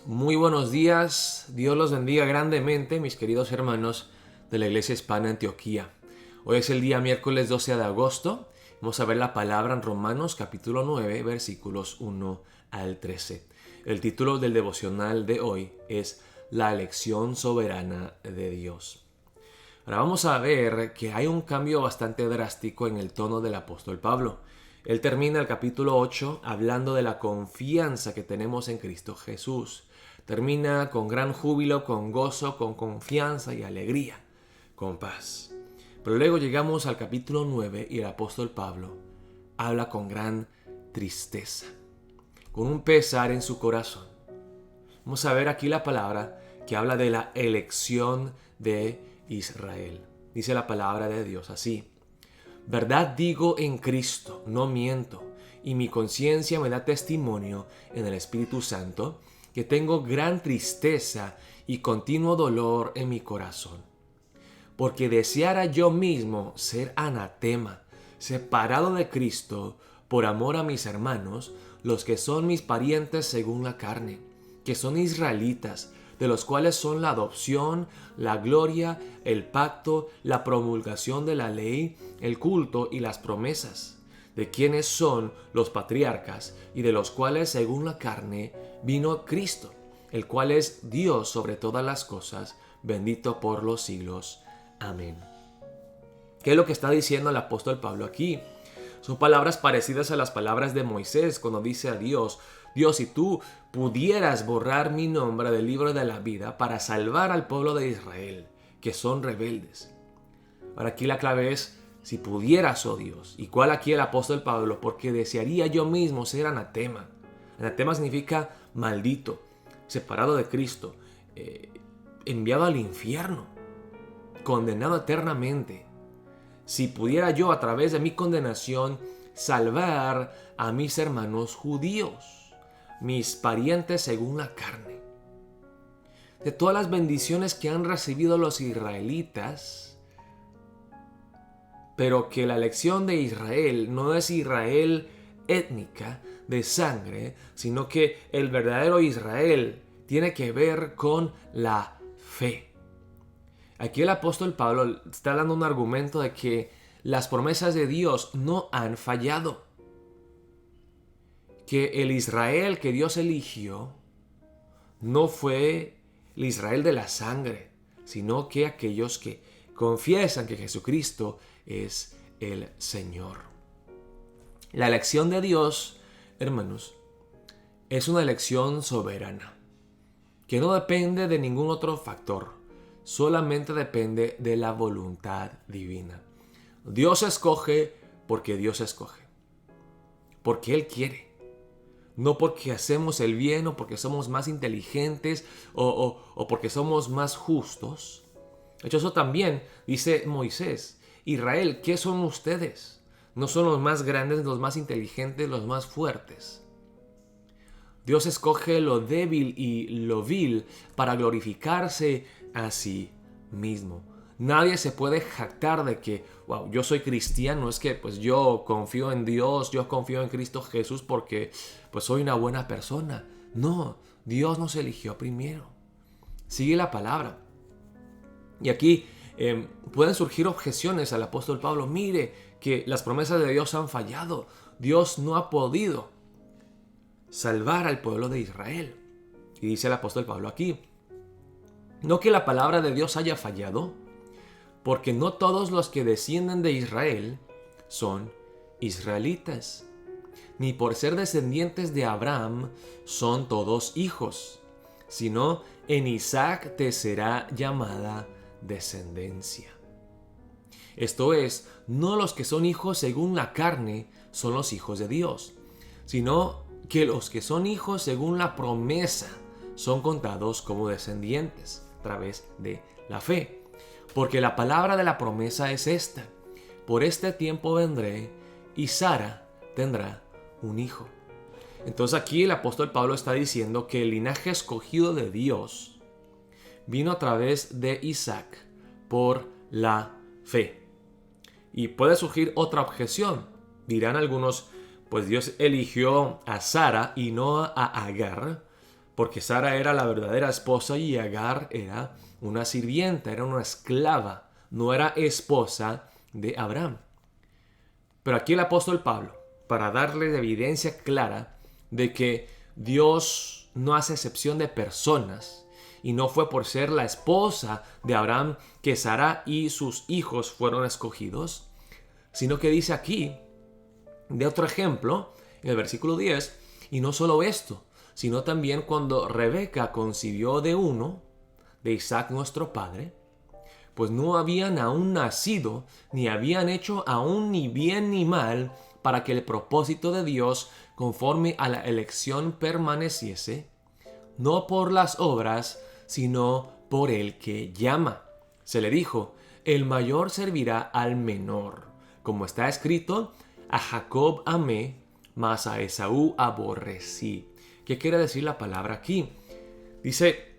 Muy buenos días, Dios los bendiga grandemente, mis queridos hermanos de la Iglesia Hispana Antioquía. Hoy es el día miércoles 12 de agosto. Vamos a ver la palabra en Romanos capítulo 9, versículos 1 al 13. El título del devocional de hoy es La elección soberana de Dios. Ahora vamos a ver que hay un cambio bastante drástico en el tono del apóstol Pablo. Él termina el capítulo 8 hablando de la confianza que tenemos en Cristo Jesús. Termina con gran júbilo, con gozo, con confianza y alegría, con paz. Pero luego llegamos al capítulo 9 y el apóstol Pablo habla con gran tristeza, con un pesar en su corazón. Vamos a ver aquí la palabra que habla de la elección de Israel. Dice la palabra de Dios así: verdad digo en Cristo, no miento, y mi conciencia me da testimonio en el Espíritu Santo, que tengo gran tristeza y continuo dolor en mi corazón. Porque deseara yo mismo ser anatema, separado de Cristo, por amor a mis hermanos, los que son mis parientes según la carne, que son israelitas, de los cuales son la adopción, la gloria, el pacto, la promulgación de la ley, el culto y las promesas, de quienes son los patriarcas y de los cuales según la carne vino Cristo, el cual es Dios sobre todas las cosas, bendito por los siglos. Amén. ¿Qué es lo que está diciendo el apóstol Pablo aquí? Son palabras parecidas a las palabras de Moisés cuando dice a Dios: Dios, si tú pudieras borrar mi nombre del libro de la vida para salvar al pueblo de Israel, que son rebeldes. Ahora aquí la clave es si pudieras, oh Dios. ¿Y cuál aquí el apóstol Pablo? Porque desearía yo mismo ser anatema. Anatema significa maldito, separado de Cristo, enviado al infierno, condenado eternamente. Si pudiera yo a través de mi condenación salvar a mis hermanos judíos, mis parientes según la carne. De todas las bendiciones que han recibido los israelitas, pero que la elección de Israel no es Israel étnica, de sangre, sino que el verdadero Israel tiene que ver con la fe. Aquí el apóstol Pablo está dando un argumento de que las promesas de Dios no han fallado. Que el Israel que Dios eligió no fue el Israel de la sangre, sino que aquellos que confiesan que Jesucristo es el Señor. La elección de Dios, hermanos, es una elección soberana, que no depende de ningún otro factor, solamente depende de la voluntad divina. Dios escoge porque Dios escoge, porque Él quiere. No porque hacemos el bien o porque somos más inteligentes o porque somos más justos. De hecho, eso también dice Moisés: Israel, ¿qué son ustedes? No son los más grandes, los más inteligentes, los más fuertes. Dios escoge lo débil y lo vil para glorificarse a sí mismo. Nadie se puede jactar de que, wow, yo soy cristiano, es que pues yo confío en Dios, yo confío en Cristo Jesús porque pues soy una buena persona. No, Dios nos eligió primero. Sigue la palabra. Y aquí pueden surgir objeciones al apóstol Pablo. Mire que las promesas de Dios han fallado. Dios no ha podido salvar al pueblo de Israel. Y dice el apóstol Pablo aquí: no que la palabra de Dios haya fallado, porque no todos los que descienden de Israel son israelitas, ni por ser descendientes de Abraham son todos hijos, sino en Isaac te será llamada descendencia. Esto es, no los que son hijos según la carne son los hijos de Dios, sino que los que son hijos según la promesa son contados como descendientes a través de la fe. Porque la palabra de la promesa es esta: por este tiempo vendré y Sara tendrá un hijo. Entonces aquí el apóstol Pablo está diciendo que el linaje escogido de Dios vino a través de Isaac por la fe. Y puede surgir otra objeción. Dirán algunos: pues Dios eligió a Sara y no a Agar porque Sara era la verdadera esposa y Agar era una sirvienta, era una esclava, no era esposa de Abraham. Pero aquí el apóstol Pablo, para darle evidencia clara de que Dios no hace excepción de personas, y no fue por ser la esposa de Abraham que Sara y sus hijos fueron escogidos, sino que dice aquí, de otro ejemplo, en el versículo 10, y no solo esto, sino también cuando Rebeca concibió de uno, de Isaac nuestro padre, pues no habían aún nacido, ni habían hecho aún ni bien ni mal, para que el propósito de Dios, conforme a la elección, permaneciese, no por las obras, sino por el que llama. Se le dijo, el mayor servirá al menor. Como está escrito, a Jacob amé, mas a Esaú aborrecí. ¿Qué quiere decir la palabra aquí? Dice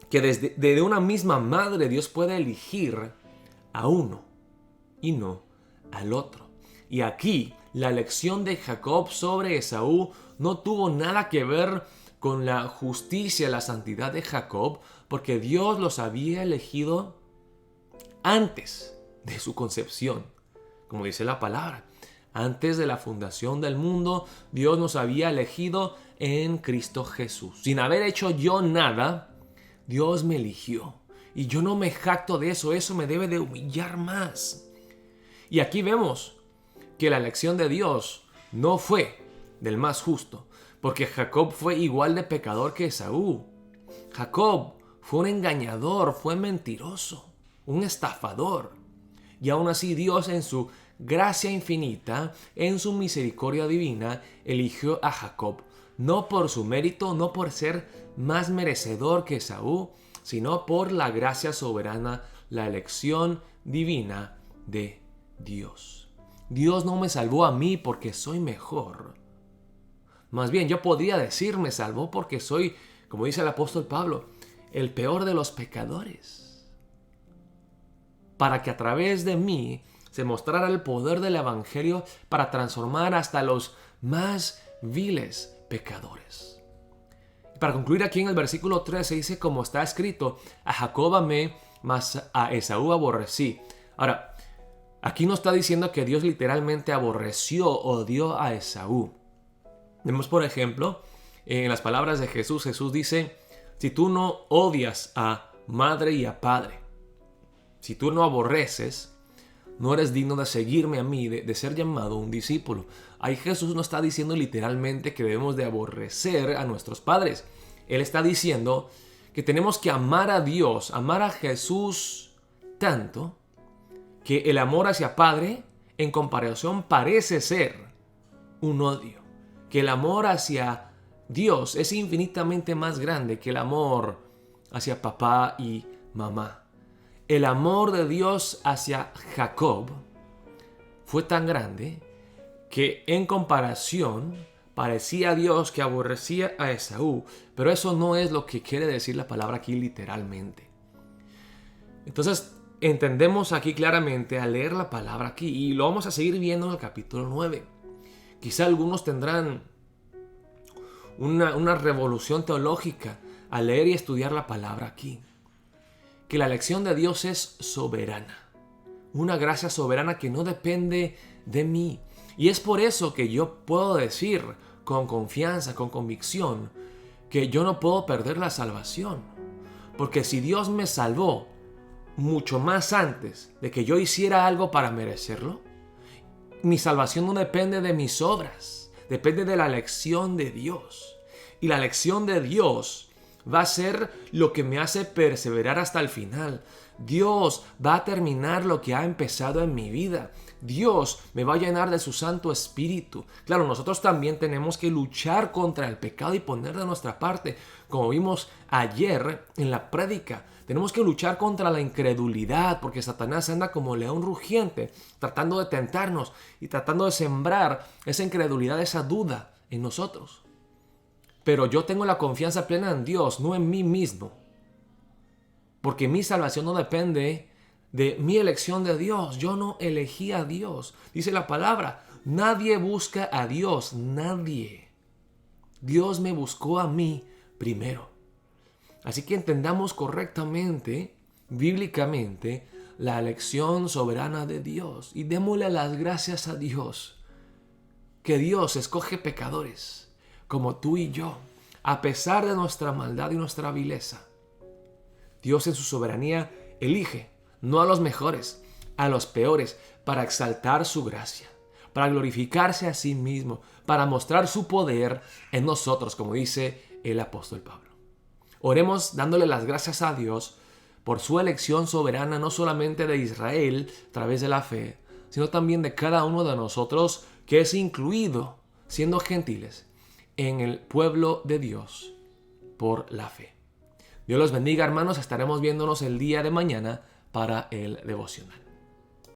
que desde una misma madre Dios puede elegir a uno y no al otro. Y aquí la elección de Jacob sobre Esaú no tuvo nada que ver con la justicia, la santidad de Jacob, porque Dios los había elegido antes de su concepción. Como dice la palabra, antes de la fundación del mundo, Dios nos había elegido en Cristo Jesús. Sin haber hecho yo nada, Dios me eligió. Y yo no me jacto de eso, eso me debe de humillar más. Y aquí vemos que la elección de Dios no fue del más justo, porque Jacob fue igual de pecador que Esaú. Jacob fue un engañador, fue mentiroso, un estafador. Y aún así Dios en su gracia infinita, en su misericordia divina, eligió a Jacob. No por su mérito, no por ser más merecedor que Esaú, sino por la gracia soberana, la elección divina de Dios. Dios no me salvó a mí porque soy mejor. Más bien, yo podría decir, me salvó porque soy, como dice el apóstol Pablo, el peor de los pecadores. Para que a través de mí se mostrara el poder del evangelio para transformar hasta los más viles pecadores. Para concluir aquí en el versículo 13 dice, como está escrito, a Jacob amé, mas a Esaú aborrecí. Ahora, aquí no está diciendo que Dios literalmente aborreció o odió a Esaú. Vemos, por ejemplo, en las palabras de Jesús, Jesús dice, si tú no odias a madre y a padre, si tú no aborreces, no eres digno de seguirme a mí, de ser llamado un discípulo. Ahí Jesús no está diciendo literalmente que debemos de aborrecer a nuestros padres. Él está diciendo que tenemos que amar a Dios, amar a Jesús tanto, que el amor hacia Padre, en comparación, parece ser un odio. Que el amor hacia Dios es infinitamente más grande que el amor hacia papá y mamá. El amor de Dios hacia Jacob fue tan grande que en comparación parecía a Dios que aborrecía a Esaú, pero eso no es lo que quiere decir la palabra aquí literalmente. Entonces entendemos aquí claramente al leer la palabra aquí, y lo vamos a seguir viendo en el capítulo 9. Quizá algunos tendrán una revolución teológica al leer y estudiar la palabra aquí. Que la elección de Dios es soberana. Una gracia soberana que no depende de mí. Y es por eso que yo puedo decir con confianza, con convicción, que yo no puedo perder la salvación. Porque si Dios me salvó mucho más antes de que yo hiciera algo para merecerlo, mi salvación no depende de mis obras, depende de la elección de Dios. Y la elección de Dios va a ser lo que me hace perseverar hasta el final. Dios va a terminar lo que ha empezado en mi vida. Dios me va a llenar de su Santo Espíritu. Claro, nosotros también tenemos que luchar contra el pecado y poner de nuestra parte. Como vimos ayer en la prédica, tenemos que luchar contra la incredulidad, porque Satanás anda como león rugiente, tratando de tentarnos y tratando de sembrar esa incredulidad, esa duda en nosotros. Pero yo tengo la confianza plena en Dios, no en mí mismo. Porque mi salvación no depende de mi elección de Dios. Yo no elegí a Dios. Dice la palabra, nadie busca a Dios, nadie. Dios me buscó a mí primero. Así que entendamos correctamente, bíblicamente, la elección soberana de Dios y démosle las gracias a Dios, que Dios escoge pecadores como tú y yo, a pesar de nuestra maldad y nuestra vileza. Dios en su soberanía elige no a los mejores, a los peores, para exaltar su gracia, para glorificarse a sí mismo, para mostrar su poder en nosotros, como dice el apóstol Pablo. Oremos dándole las gracias a Dios por su elección soberana, no solamente de Israel a través de la fe, sino también de cada uno de nosotros que es incluido, siendo gentiles, en el pueblo de Dios por la fe. Dios los bendiga, hermanos. Estaremos viéndonos el día de mañana para el devocional.